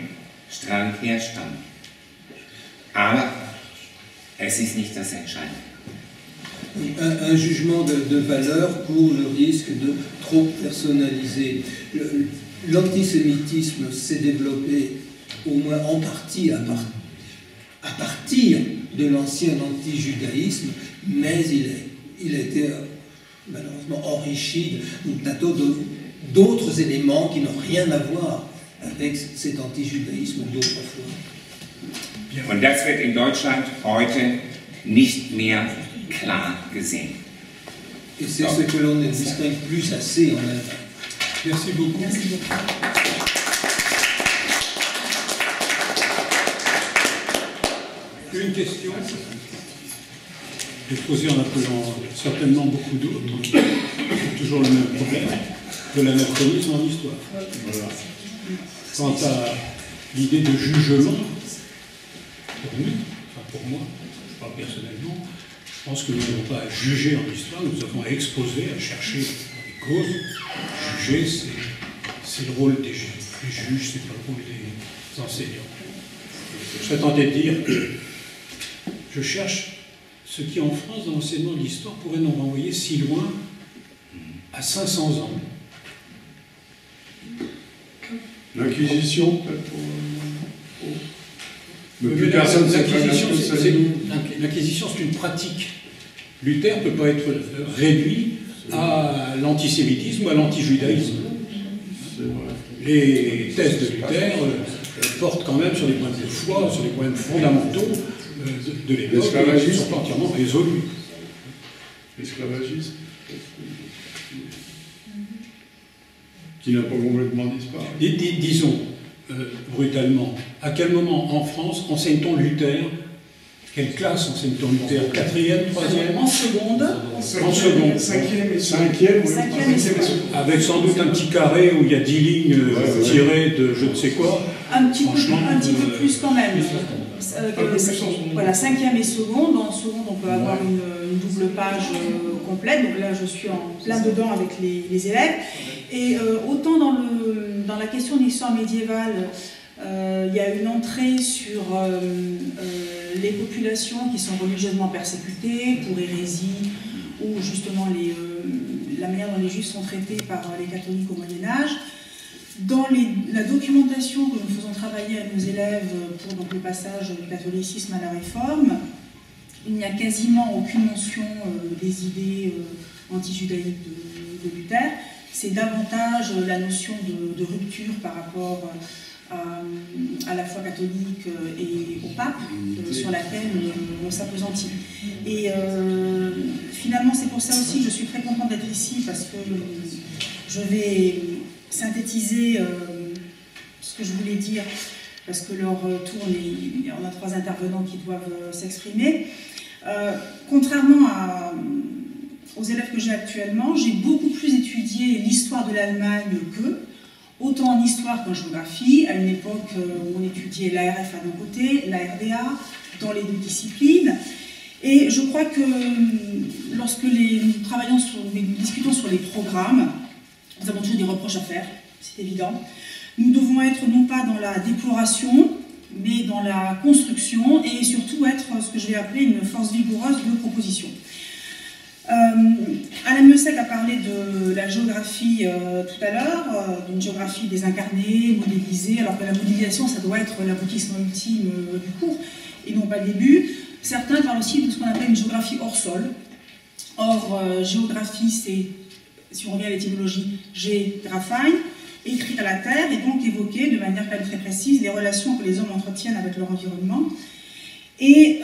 Strang herstammen. Aber Es ist nicht das Entscheidende. Un jugement de valeur court le risque de trop personnaliser. L'antisémitisme s'est développé au moins en partie à partir de l'ancien antijudaïsme, mais il a été malheureusement enrichi d'un tas d'autres éléments qui n'ont rien à voir avec cet antijudaïsme d'autrefois. Und das wird in Deutschland heute nicht mehr klar gesehen. Et c'est ce que l'on ne distingue plus assez en Allemagne. Merci beaucoup. Merci beaucoup. Une question. Exposée en appelant certainement beaucoup d'autres. Toujours le même problème de l'anachronisme en histoire. Voilà. Quant à l'idée de jugement, pour nous, enfin pour moi, je parle personnellement, je pense que nous n'avons pas à juger en histoire, nous avons à exposer, à chercher les causes. Juger, c'est le rôle des juges, c'est pas le rôle des enseignants. Je serais tenté de dire que je cherche ce qui, en France, dans l'enseignement de l'histoire, pourrait nous renvoyer si loin à 500 ans. L'Inquisition, peut-être mais plus personne ne sait. L'Inquisition, c'est une pratique. Luther ne peut pas être réduit à l'antisémitisme ou à l'antijudaïsme. Les thèses de Luther portent quand même sur des points de foi, sur des points fondamentaux de l'époque qui ne sont pas entièrement résolus. L'esclavagisme qui n'a pas complètement disparu. Disons, brutalement, à quel moment en France enseigne-t-on Luther? Quelle classe enseigne-t-on Luther? 4e, 3e? En seconde. En seconde. 5e. Avec sans doute un petit carré où il y a 10 lignes tirées de je ne sais quoi. Un petit peu plus quand même. Voilà, 5e et seconde. En seconde, on peut avoir une double page complète. Donc là, je suis en plein dedans avec les élèves. Et autant dans la question de l'histoire médiévale, il y a une entrée sur les populations qui sont religieusement persécutées pour hérésie ou justement la manière dont les juifs sont traités par les catholiques au Moyen-Âge. Dans la documentation que nous faisons travailler à nos élèves pour donc, le passage du catholicisme à la réforme, il n'y a quasiment aucune mention des idées anti-judaïques de Luther. C'est davantage la notion de rupture par rapport à la foi catholique et au pape, sur laquelle on s'appesantit. Et finalement, c'est pour ça aussi que je suis très contente d'être ici, parce que je vais synthétiser ce que je voulais dire, parce que leur tourne, on a 3 intervenants qui doivent s'exprimer. Contrairement aux élèves que j'ai actuellement, j'ai beaucoup plus étudié l'histoire de l'Allemagne qu'eux, autant en histoire qu'en géographie, à une époque où on étudiait l'ARF d'un côté, la RDA, dans les 2 disciplines. Et je crois que lorsque nous discutons sur les programmes, nous avons toujours des reproches à faire, c'est évident. Nous devons être non pas dans la déploration, mais dans la construction, et surtout être ce que je vais appeler une force vigoureuse de proposition. Alain Meussec a parlé de la géographie tout à l'heure, d'une géographie désincarnée, modélisée, alors que la modélisation, ça doit être l'aboutissement ultime du cours, et non pas le début. Certains parlent aussi de ce qu'on appelle une géographie hors sol. Or, géographie, c'est, si on revient à l'étymologie, G-graphein, écrire à la terre, et donc évoquer de manière quand même très précise les relations que les hommes entretiennent avec leur environnement. Et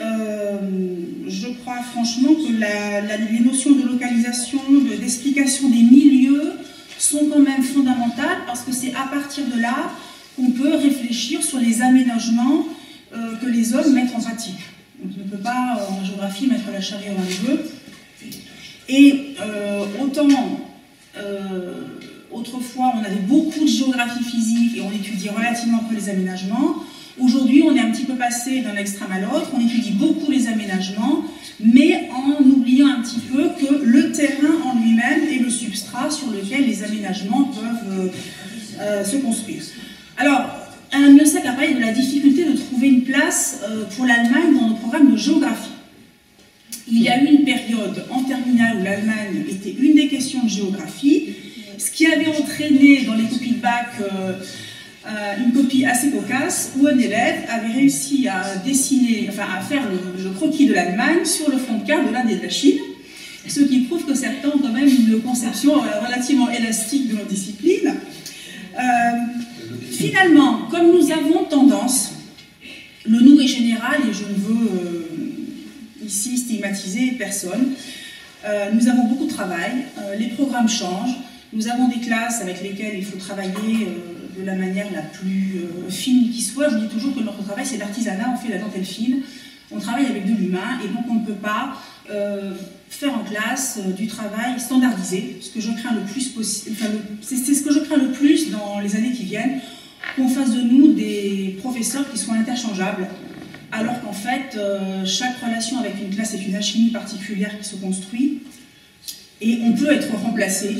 je crois franchement que les notions de localisation, d'explication des milieux sont quand même fondamentales, parce que c'est à partir de là qu'on peut réfléchir sur les aménagements que les hommes mettent en pratique. On ne peut pas, en géographie, mettre la charrue avant les bœufs. Et autant, autrefois, on avait beaucoup de géographie physique et on étudiait relativement peu les aménagements. Aujourd'hui, on est un petit peu passé d'un extrême à l'autre, on étudie beaucoup les aménagements, mais en oubliant un petit peu que le terrain en lui-même est le substrat sur lequel les aménagements peuvent se construire. Alors, Alain Meussec a parlé de la difficulté de trouver une place pour l'Allemagne dans nos programmes de géographie. l'Allemagne était une des questions de géographie, ce qui avait entraîné dans les copies de bac une copie assez cocasse où un élève avait réussi à dessiner, enfin à faire le croquis de l'Allemagne sur le fond de carte de l'Inde et de la Chine, ce qui prouve que certains ont quand même une conception relativement élastique de nos disciplines. Finalement, comme nous avons tendance, le nous est général et je ne veux ici stigmatiser personne, nous avons beaucoup de travail, les programmes changent, nous avons des classes avec lesquelles il faut travailler de la manière la plus fine qui soit. Je dis toujours que notre travail c'est l'artisanat, on fait la dentelle fine, on travaille avec de l'humain et donc on ne peut pas faire en classe du travail standardisé, ce que je crains le plus possible, enfin, c'est ce que je crains le plus dans les années qui viennent, qu'on fasse de nous des professeurs qui soient interchangeables, alors qu'en fait, chaque relation avec une classe est une alchimie particulière qui se construit, et on peut être remplacé,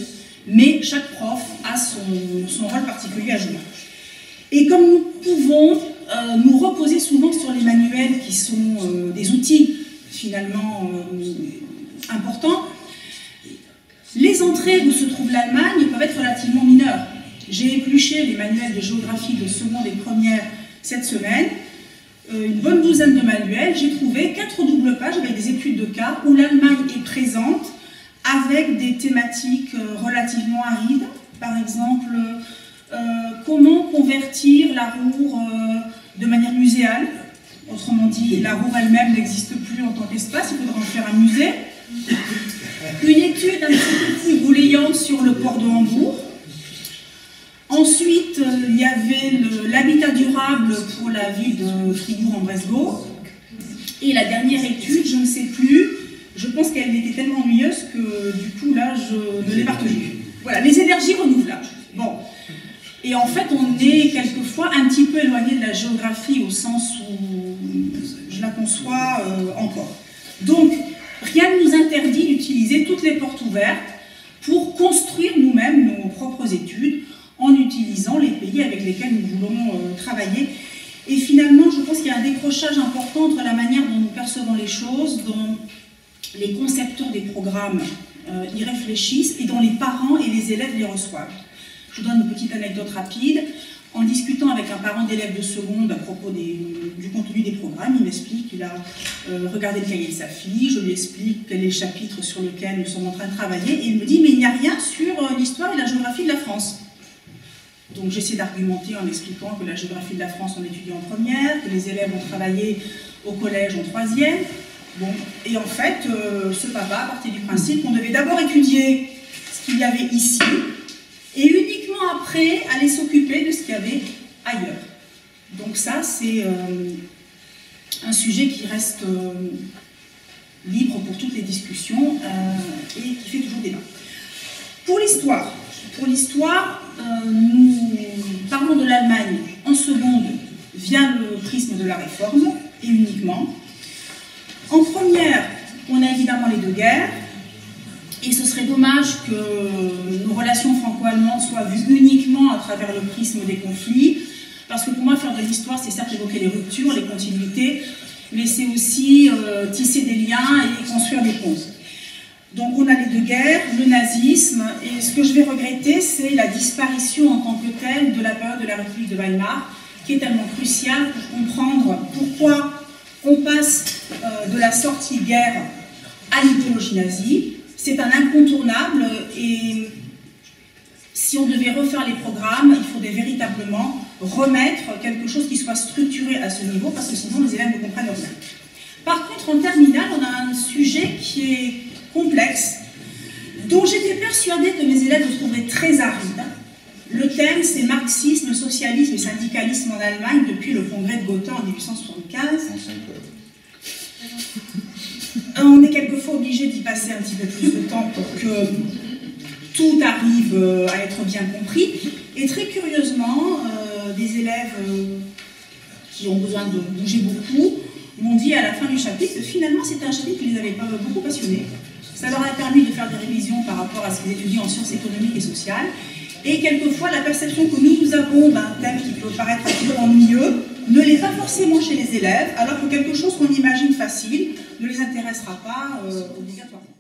mais chaque prof a son rôle particulier à jouer. Et comme nous pouvons nous reposer souvent sur les manuels qui sont des outils finalement importants, les entrées où se trouve l'Allemagne peuvent être relativement mineures. J'ai épluché les manuels de géographie de seconde et première cette semaine, une bonne douzaine de manuels, j'ai trouvé 4 doubles pages avec des études de cas où l'Allemagne est présente avec des thématiques relativement arides, par exemple comment convertir la Ruhr de manière muséale, autrement dit la Ruhr elle-même n'existe plus en tant qu'espace, il faudra en faire un musée. Une étude un petit peu plus bouillante sur le port de Hambourg. Ensuite, il y avait l'habitat durable pour la ville de Fribourg-en-Breslau. Et la dernière étude, je ne sais plus, je pense qu'elle était tellement ennuyeuse que du coup là, je ne l'ai pas retenue. Voilà, les énergies renouvelables. Bon. Et en fait, on est quelquefois un petit peu éloigné de la géographie au sens où je la conçois encore. Donc, rien ne nous interdit d'utiliser toutes les portes ouvertes pour construire nous-mêmes nos propres études en utilisant les pays avec lesquels nous voulons travailler. Et finalement, je pense qu'il y a un décrochage important entre la manière dont nous percevons les choses, dont les concepteurs des programmes y réfléchissent et dont les parents et les élèves les reçoivent. Je vous donne une petite anecdote rapide. En discutant avec un parent d'élève de seconde à propos du contenu des programmes, il m'explique qu'il a regardé le cahier de sa fille, je lui explique quel est le chapitre sur lequel nous sommes en train de travailler, et il me dit « mais il n'y a rien sur l'histoire et la géographie de la France ». Donc j'essaie d'argumenter en expliquant que la géographie de la France on étudie en première, que les élèves ont travaillé au collège en troisième. Bon, et en fait, ce papa partait du principe qu'on devait d'abord étudier ce qu'il y avait ici, et uniquement après aller s'occuper de ce qu'il y avait ailleurs. Donc ça, c'est un sujet qui reste libre pour toutes les discussions et qui fait toujours débat. Pour l'histoire, nous parlons de l'Allemagne en seconde via le prisme de la Réforme, et uniquement. En première, on a évidemment les deux guerres, et ce serait dommage que nos relations franco-allemandes soient vues uniquement à travers le prisme des conflits, parce que pour moi, faire de l'histoire, c'est certes évoquer les ruptures, les continuités, mais c'est aussi tisser des liens et construire des ponts. Donc on a les deux guerres, le nazisme, et ce que je vais regretter, c'est la disparition en tant que telle de la période de la République de Weimar, qui est tellement cruciale pour comprendre pourquoi on passe de la sortie guerre à l'idéologie nazie. C'est un incontournable, et si on devait refaire les programmes, il faudrait véritablement remettre quelque chose qui soit structuré à ce niveau, parce que sinon les élèves ne comprennent rien. Par contre, en terminale, on a un sujet qui est complexe, dont j'étais persuadée que mes élèves le trouveraient très aride. Le thème, c'est marxisme, socialisme et syndicalisme en Allemagne depuis le congrès de Gotha en 1875. On est quelquefois obligé d'y passer un petit peu plus de temps pour que tout arrive à être bien compris. Et très curieusement, des élèves qui ont besoin de bouger beaucoup m'ont dit à la fin du chapitre que finalement c'était un chapitre qui les avait beaucoup passionnés. Ça leur a permis de faire des révisions par rapport à ce qu'ils étudient en sciences économiques et sociales. Et quelquefois, la perception que nous avons d'un thème qui peut paraître un peu ennuyeux ne l'est pas forcément chez les élèves, alors que quelque chose qu'on imagine facile ne les intéressera pas obligatoirement.